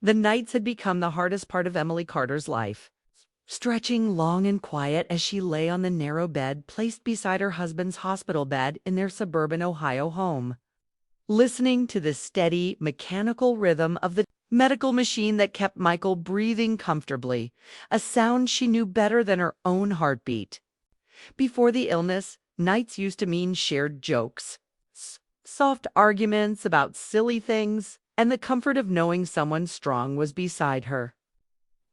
The nights had become the hardest part of Emily Carter's life, stretching long and quiet as she lay on the narrow bed placed beside her husband's hospital bed in their suburban Ohio home, listening to the steady, mechanical rhythm of the medical machine that kept Michael breathing comfortably, a sound she knew better than her own heartbeat. Before the illness, nights used to mean shared jokes, soft arguments about silly things, and the comfort of knowing someone strong was beside her.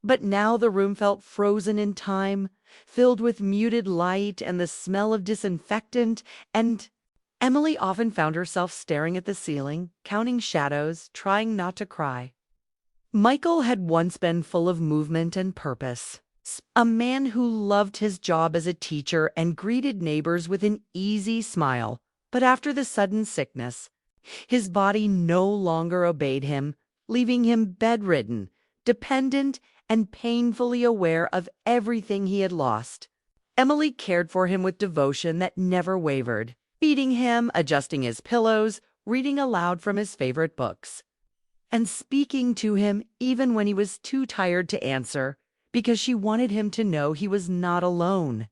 But now the room felt frozen in time, filled with muted light and the smell of disinfectant, and Emily often found herself staring at the ceiling, counting shadows, trying not to cry. Michael had once been full of movement and purpose, a man who loved his job as a teacher and greeted neighbors with an easy smile. But after the sudden sickness, his body no longer obeyed him, leaving him bedridden, dependent, and painfully aware of everything he had lost. Emily cared for him with devotion that never wavered, feeding him, adjusting his pillows, reading aloud from his favorite books, and speaking to him even when he was too tired to answer, because she wanted him to know he was not alone.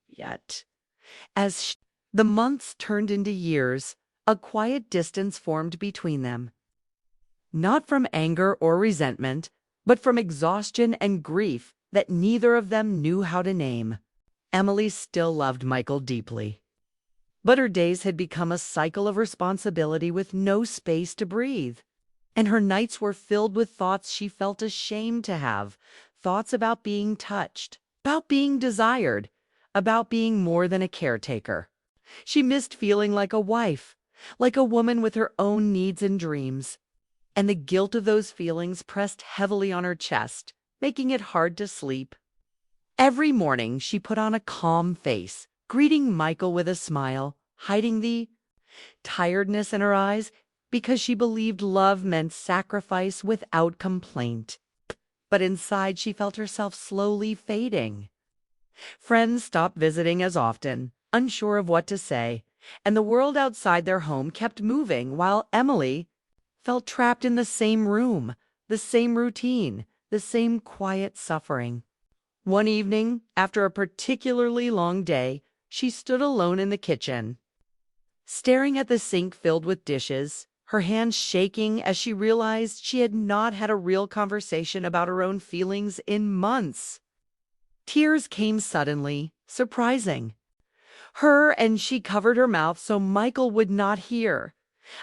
Yet, as the months turned into years, a quiet distance formed between them. Not from anger or resentment, but from exhaustion and grief that neither of them knew how to name. Emily still loved Michael deeply, but her days had become a cycle of responsibility with no space to breathe. And her nights were filled with thoughts she felt ashamed to have, thoughts about being touched, about being desired, about being more than a caretaker. She missed feeling like a wife, like a woman with her own needs and dreams. And the guilt of those feelings pressed heavily on her chest, making it hard to sleep. Every morning she put on a calm face, greeting Michael with a smile, hiding the tiredness in her eyes, because she believed love meant sacrifice without complaint. But inside she felt herself slowly fading. Friends stopped visiting as often, unsure of what to say, and the world outside their home kept moving while Emily felt trapped in the same room, the same routine, the same quiet suffering. One evening, after a particularly long day, she stood alone in the kitchen, staring at the sink filled with dishes, her hands shaking as she realized she had not had a real conversation about her own feelings in months. Tears came suddenly, surprising. And she covered her mouth so Michael would not hear,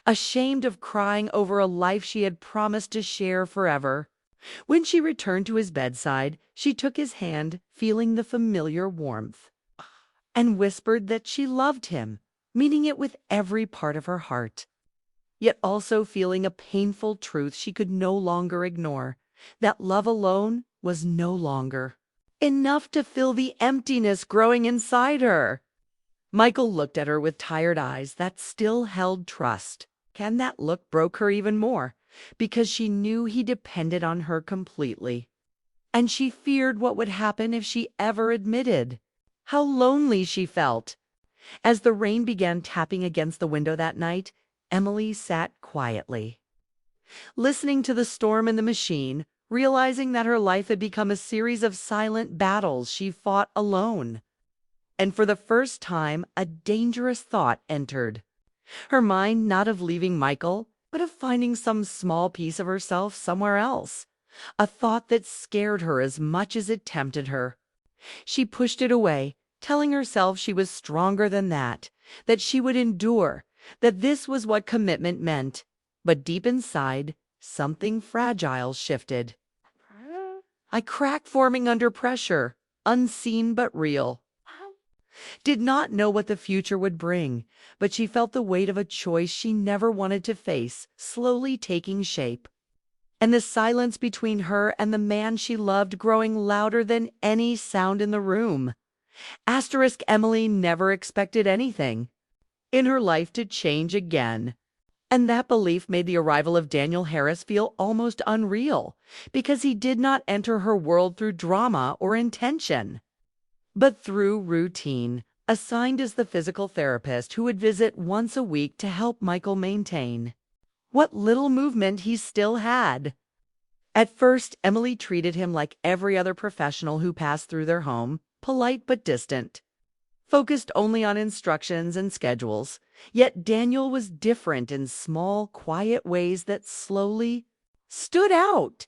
ashamed of crying over a life she had promised to share forever. When she returned to his bedside, she took his hand, feeling the familiar warmth, and whispered that she loved him, meaning it with every part of her heart, yet also feeling a painful truth she could no longer ignore, that love alone was no longer enough to fill the emptiness growing inside her. Michael looked at her with tired eyes that still held trust. And that look broke her even more, because she knew he depended on her completely. And she feared what would happen if she ever admitted how lonely she felt. As the rain began tapping against the window that night, Emily sat quietly, listening to the storm in the machine, realizing that her life had become a series of silent battles she fought alone. And for the first time, a dangerous thought entered. Her mind not of leaving Michael, but of finding some small piece of herself somewhere else. A thought that scared her as much as it tempted her. She pushed it away, telling herself she was stronger than that she would endure, that this was what commitment meant. But deep inside, something fragile shifted. A crack forming under pressure, unseen but real. Did not know what the future would bring, but she felt the weight of a choice she never wanted to face slowly taking shape, and the silence between her and the man she loved growing louder than any sound in the room. Emily never expected anything in her life to change again, and that belief made the arrival of Daniel Harris feel almost unreal, because he did not enter her world through drama or intention, but through routine, assigned as the physical therapist who would visit once a week to help Michael maintain what little movement he still had. At first, Emily treated him like every other professional who passed through their home, polite but distant, focused only on instructions and schedules. Yet Daniel was different in small, quiet ways that slowly stood out.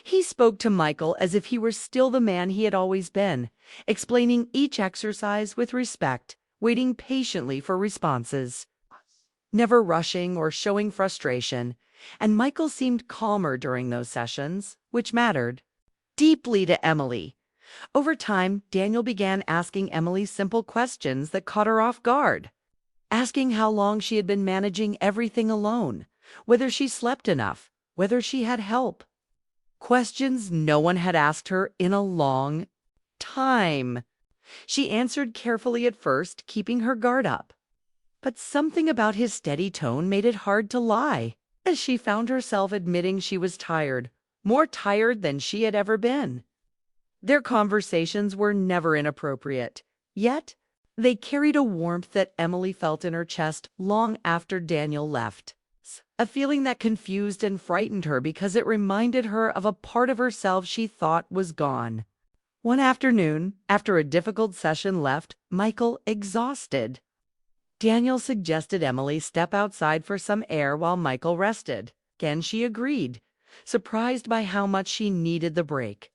He spoke to Michael as if he were still the man he had always been, explaining each exercise with respect, waiting patiently for responses, never rushing or showing frustration, and Michael seemed calmer during those sessions, which mattered deeply to Emily. Over time, Daniel began asking Emily simple questions that caught her off guard, asking how long she had been managing everything alone, whether she slept enough, whether she had help. Questions no one had asked her in a long time. She answered carefully at first, keeping her guard up. But something about his steady tone made it hard to lie, as she found herself admitting she was tired, more tired than she had ever been. Their conversations were never inappropriate, yet they carried a warmth that Emily felt in her chest long after Daniel left. A feeling that confused and frightened her because it reminded her of a part of herself she thought was gone. One afternoon, after a difficult session left Michael exhausted, Daniel suggested Emily step outside for some air while Michael rested. Again she agreed, surprised by how much she needed the break.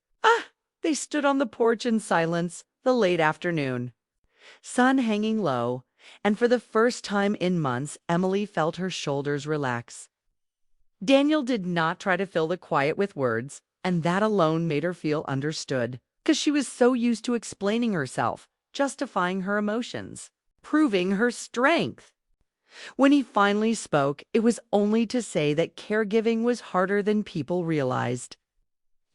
They stood on the porch in silence the late afternoon, sun hanging low, and for the first time in months Emily felt her shoulders relax. Daniel did not try to fill the quiet with words, and that alone made her feel understood, because she was so used to explaining herself, justifying her emotions, proving her strength. When he finally spoke, it was only to say that caregiving was harder than people realized.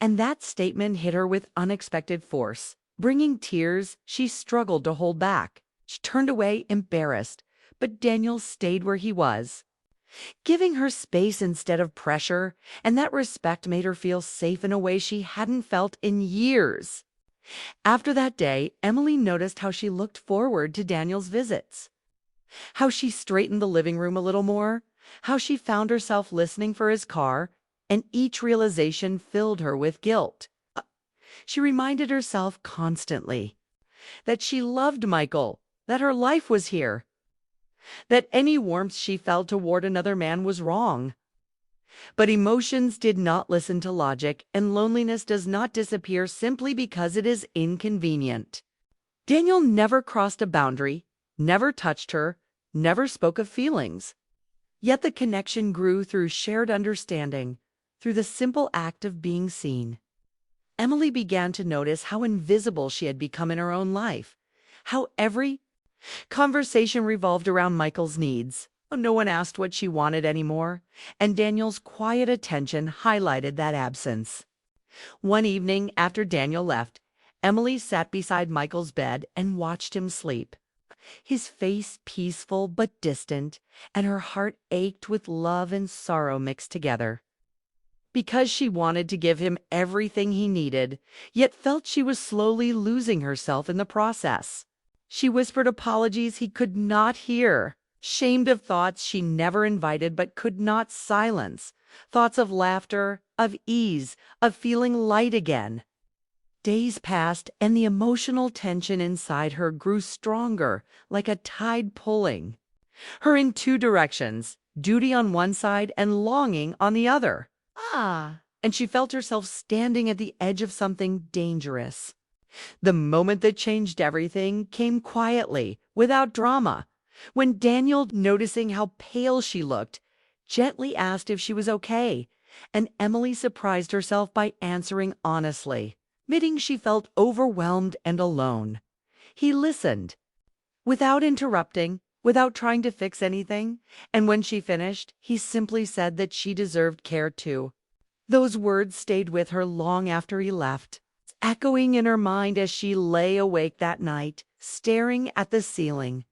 And that statement hit her with unexpected force, bringing tears she struggled to hold back. She turned away, embarrassed, but Daniel stayed where he was, giving her space instead of pressure, and that respect made her feel safe in a way she hadn't felt in years. After that day, Emily noticed how she looked forward to Daniel's visits, how she straightened the living room a little more, how she found herself listening for his car, and each realization filled her with guilt. She reminded herself constantly that she loved Michael, that her life was here, that any warmth she felt toward another man was wrong. But emotions did not listen to logic, and loneliness does not disappear simply because it is inconvenient. Daniel never crossed a boundary, never touched her, never spoke of feelings. Yet the connection grew through shared understanding, through the simple act of being seen. Emily began to notice how invisible she had become in her own life, how every conversation revolved around Michael's needs. No one asked what she wanted anymore, and Daniel's quiet attention highlighted that absence. One evening after Daniel left, Emily sat beside Michael's bed and watched him sleep, his face peaceful but distant, and her heart ached with love and sorrow mixed together. Because she wanted to give him everything he needed, yet felt she was slowly losing herself in the process. She whispered apologies he could not hear, shamed of thoughts she never invited but could not silence, thoughts of laughter, of ease, of feeling light again. Days passed, and the emotional tension inside her grew stronger, like a tide pulling her in two directions, duty on one side and longing on the other. And she felt herself standing at the edge of something dangerous. The moment that changed everything came quietly, without drama, when Daniel, noticing how pale she looked, gently asked if she was okay, and Emily surprised herself by answering honestly, admitting she felt overwhelmed and alone. He listened, without interrupting, without trying to fix anything, and when she finished, he simply said that she deserved care too. Those words stayed with her long after he left, echoing in her mind as she lay awake that night, staring at the ceiling,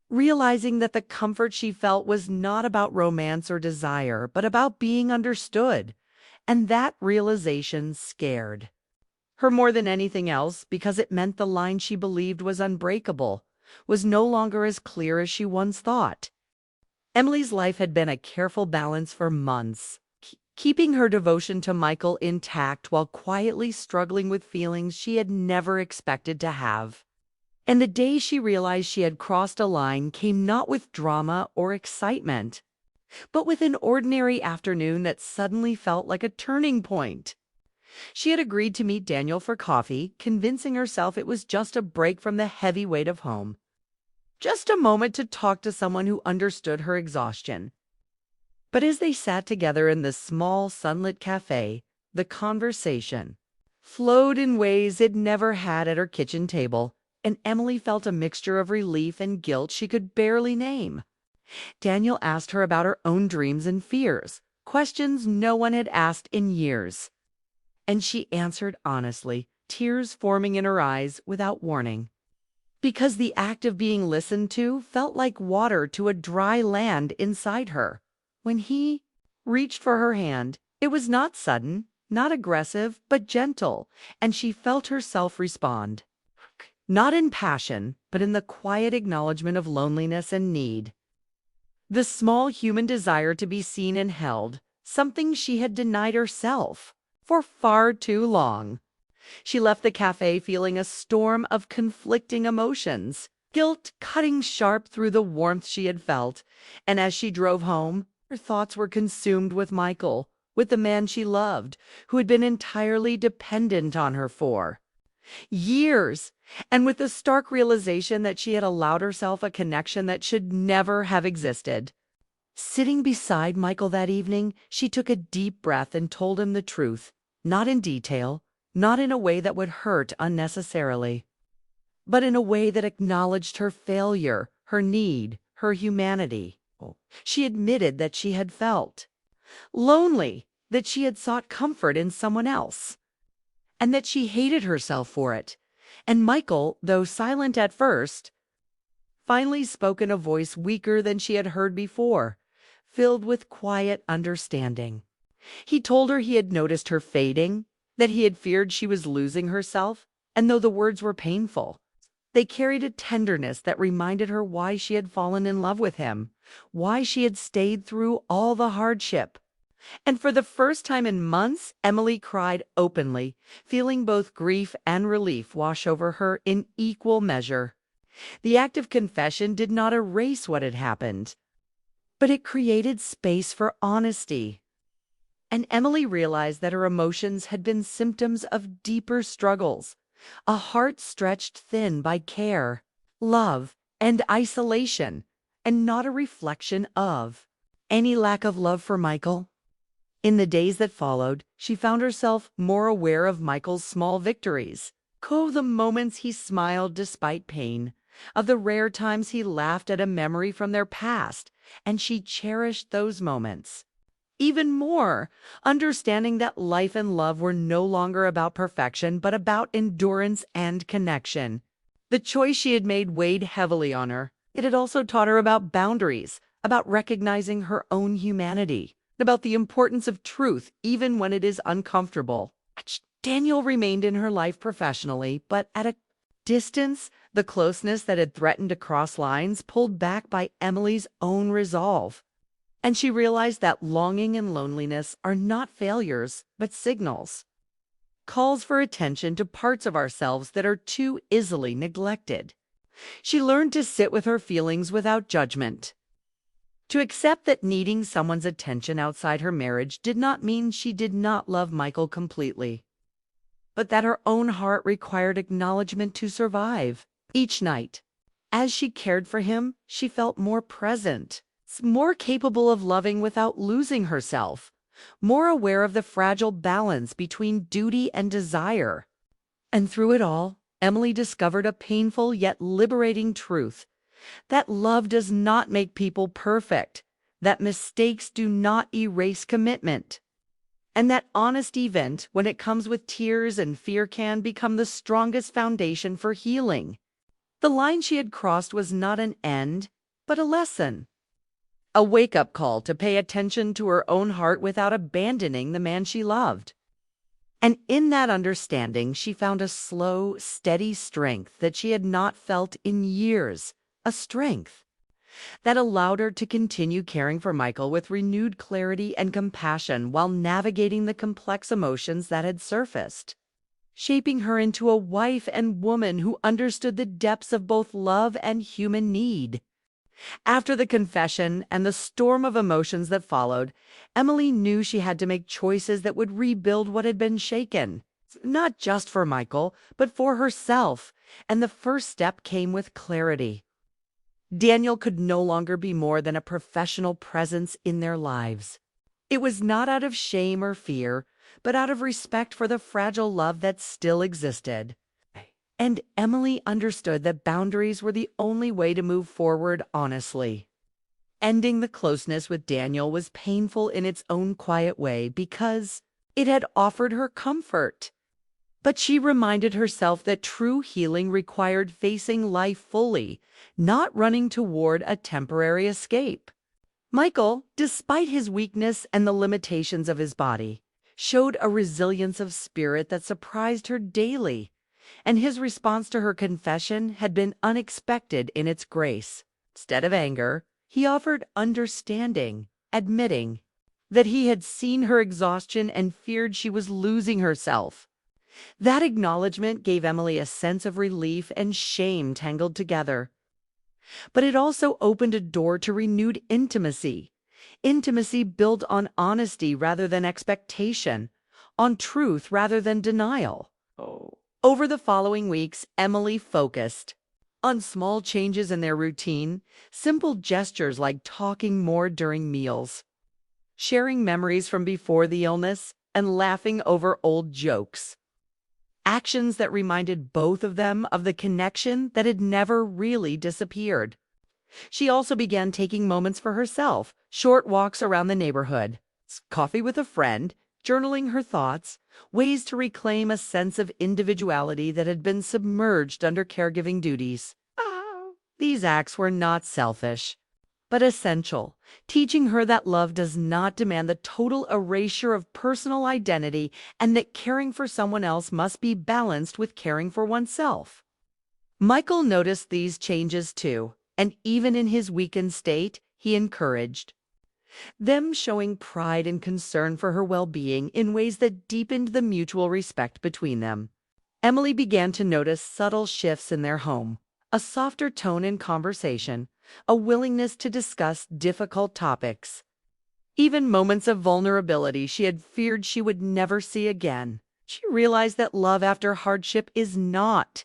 realizing that the comfort she felt was not about romance or desire, but about being understood. And that realization scared her more than anything else, because it meant the line she believed was unbreakable was no longer as clear as she once thought. Emily's life had been a careful balance for months. keeping her devotion to Michael intact while quietly struggling with feelings she had never expected to have. And the day she realized she had crossed a line came not with drama or excitement, but with an ordinary afternoon that suddenly felt like a turning point. She had agreed to meet Daniel for coffee, convincing herself it was just a break from the heavy weight of home. Just a moment to talk to someone who understood her exhaustion. But as they sat together in the small, sunlit cafe, the conversation flowed in ways it never had at her kitchen table, and Emily felt a mixture of relief and guilt she could barely name. Daniel asked her about her own dreams and fears, questions no one had asked in years. And she answered honestly, tears forming in her eyes without warning. Because the act of being listened to felt like water to a dry land inside her. When he reached for her hand, it was not sudden, not aggressive, but gentle, and she felt herself respond. Not in passion, but in the quiet acknowledgement of loneliness and need. The small human desire to be seen and held, something she had denied herself for far too long. She left the cafe feeling a storm of conflicting emotions, guilt cutting sharp through the warmth she had felt, and as she drove home, her thoughts were consumed with Michael, with the man she loved, who had been entirely dependent on her for years, and with the stark realization that she had allowed herself a connection that should never have existed. Sitting beside Michael that evening, she took a deep breath and told him the truth, not in detail, not in a way that would hurt unnecessarily, but in a way that acknowledged her failure, her need, her humanity. She admitted that she had felt lonely, that she had sought comfort in someone else, and that she hated herself for it. And Michael, though silent at first, finally spoke in a voice weaker than she had heard before, filled with quiet understanding. He told her he had noticed her fading, that he had feared she was losing herself, and though the words were painful, they carried a tenderness that reminded her why she had fallen in love with him, why she had stayed through all the hardship. And for the first time in months, Emily cried openly, feeling both grief and relief wash over her in equal measure. The act of confession did not erase what had happened, but it created space for honesty. And Emily realized that her emotions had been symptoms of deeper struggles, a heart stretched thin by care, love, and isolation, and not a reflection of any lack of love for Michael. In the days that followed, she found herself more aware of Michael's small victories, the moments he smiled despite pain, of the rare times he laughed at a memory from their past, and she cherished those moments. Even more, understanding that life and love were no longer about perfection, but about endurance and connection. The choice she had made weighed heavily on her. It had also taught her about boundaries, about recognizing her own humanity, about the importance of truth, even when it is uncomfortable. Daniel remained in her life professionally, but at a distance, the closeness that had threatened to cross lines pulled back by Emily's own resolve. And she realized that longing and loneliness are not failures, but signals. Calls for attention to parts of ourselves that are too easily neglected. She learned to sit with her feelings without judgment. To accept that needing someone's attention outside her marriage did not mean she did not love Michael completely, but that her own heart required acknowledgement to survive. Each night, as she cared for him, she felt more present, more capable of loving without losing herself, more aware of the fragile balance between duty and desire. And through it all, Emily discovered a painful yet liberating truth, that love does not make people perfect, that mistakes do not erase commitment, and that honest event, when it comes with tears and fear, can become the strongest foundation for healing. The line she had crossed was not an end, but a lesson. A wake-up call to pay attention to her own heart without abandoning the man she loved. And in that understanding, she found a slow, steady strength that she had not felt in years, a strength that allowed her to continue caring for Michael with renewed clarity and compassion while navigating the complex emotions that had surfaced, shaping her into a wife and woman who understood the depths of both love and human need. After the confession and the storm of emotions that followed, Emily knew she had to make choices that would rebuild what had been shaken, not just for Michael, but for herself, and the first step came with clarity. Daniel could no longer be more than a professional presence in their lives. It was not out of shame or fear, but out of respect for the fragile love that still existed. And Emily understood that boundaries were the only way to move forward honestly. Ending the closeness with Daniel was painful in its own quiet way because it had offered her comfort. But she reminded herself that true healing required facing life fully, not running toward a temporary escape. Michael, despite his weakness and the limitations of his body, showed a resilience of spirit that surprised her daily, and his response to her confession had been unexpected in its grace. Instead of anger, he offered understanding, admitting that he had seen her exhaustion and feared she was losing herself. That acknowledgement gave Emily a sense of relief and shame tangled together. But it also opened a door to renewed intimacy. Intimacy built on honesty rather than expectation, on truth rather than denial. Over the following weeks, Emily focused on small changes in their routine, simple gestures like talking more during meals, sharing memories from before the illness, and laughing over old jokes. Actions that reminded both of them of the connection that had never really disappeared. She also began taking moments for herself, short walks around the neighborhood, coffee with a friend, journaling her thoughts, ways to reclaim a sense of individuality that had been submerged under caregiving duties. These acts were not selfish, but essential, teaching her that love does not demand the total erasure of personal identity and that caring for someone else must be balanced with caring for oneself. Michael noticed these changes too, and even in his weakened state, he encouraged them, showing pride and concern for her well-being in ways that deepened the mutual respect between them. Emily began to notice subtle shifts in their home, a softer tone in conversation, a willingness to discuss difficult topics, even moments of vulnerability she had feared she would never see again. She realized that love after hardship is not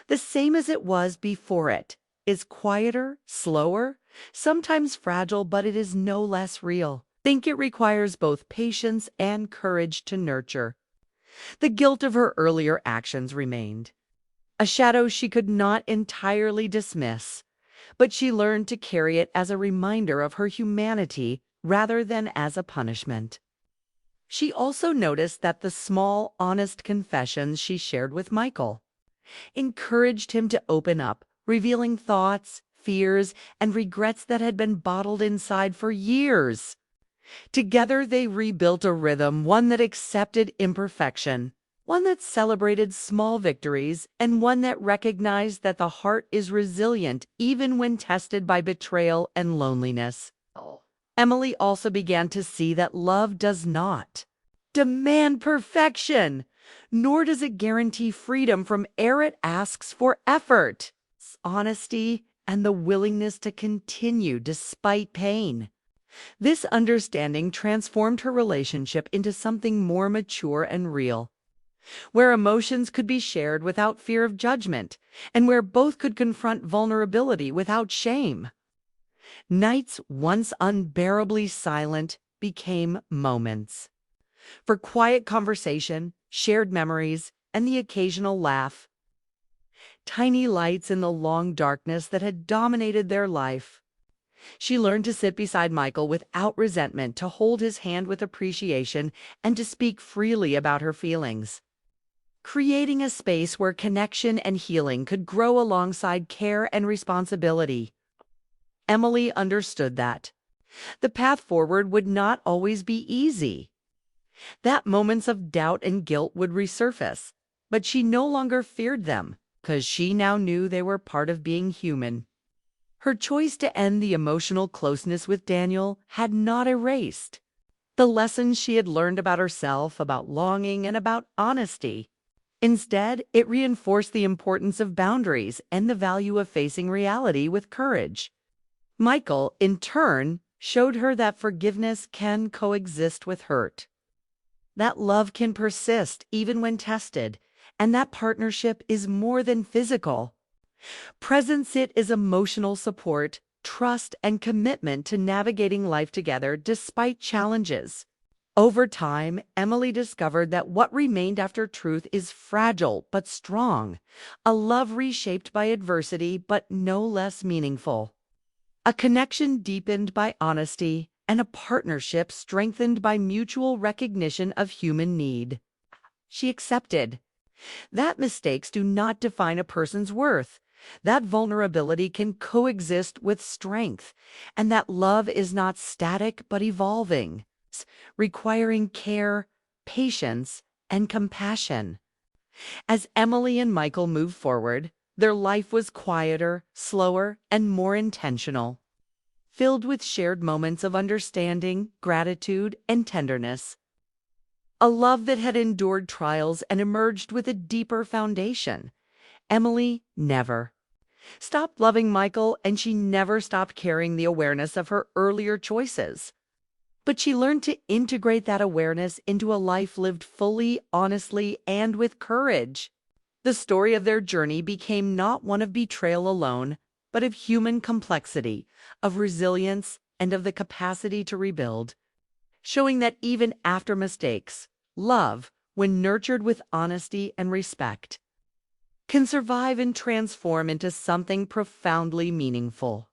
the same as it was before it, is quieter, slower, sometimes fragile, but it is no less real. I think it requires both patience and courage to nurture. The guilt of her earlier actions remained, a shadow she could not entirely dismiss, but she learned to carry it as a reminder of her humanity rather than as a punishment. She also noticed that the small, honest confessions she shared with Michael encouraged him to open up, revealing thoughts, fears, and regrets that had been bottled inside for years. Together they rebuilt a rhythm, one that accepted imperfection, one that celebrated small victories, and one that recognized that the heart is resilient even when tested by betrayal and loneliness. Emily also began to see that love does not demand perfection, nor does it guarantee freedom from error. It asks for effort, honesty, and the willingness to continue despite pain. This understanding transformed her relationship into something more mature and real, where emotions could be shared without fear of judgment, and where both could confront vulnerability without shame. Nights once unbearably silent became moments for quiet conversation, shared memories, and the occasional laugh. Tiny lights in the long darkness that had dominated their life. She learned to sit beside Michael without resentment, to hold his hand with appreciation, and to speak freely about her feelings, creating a space where connection and healing could grow alongside care and responsibility. Emily understood that the path forward would not always be easy, that moments of doubt and guilt would resurface, but she no longer feared them because she now knew they were part of being human. Her choice to end the emotional closeness with Daniel had not erased the lessons she had learned about herself, about longing, and about honesty. Instead, it reinforced the importance of boundaries and the value of facing reality with courage. Michael, in turn, showed her that forgiveness can coexist with hurt, that love can persist even when tested, and that partnership is more than physical. Presence it is emotional support, trust, and commitment to navigating life together despite challenges. Over time, Emily discovered that what remained after truth is fragile but strong, a love reshaped by adversity but no less meaningful, a connection deepened by honesty, and a partnership strengthened by mutual recognition of human need. She accepted that mistakes do not define a person's worth, that vulnerability can coexist with strength, and that love is not static but evolving, requiring care, patience, and compassion. As Emily and Michael moved forward, their life was quieter, slower, and more intentional, filled with shared moments of understanding, gratitude, and tenderness. A love that had endured trials and emerged with a deeper foundation. Emily never stopped loving Michael, and she never stopped carrying the awareness of her earlier choices. But she learned to integrate that awareness into a life lived fully, honestly, and with courage. The story of their journey became not one of betrayal alone, but of human complexity, of resilience, and of the capacity to rebuild, showing that even after mistakes, love, when nurtured with honesty and respect, can survive and transform into something profoundly meaningful.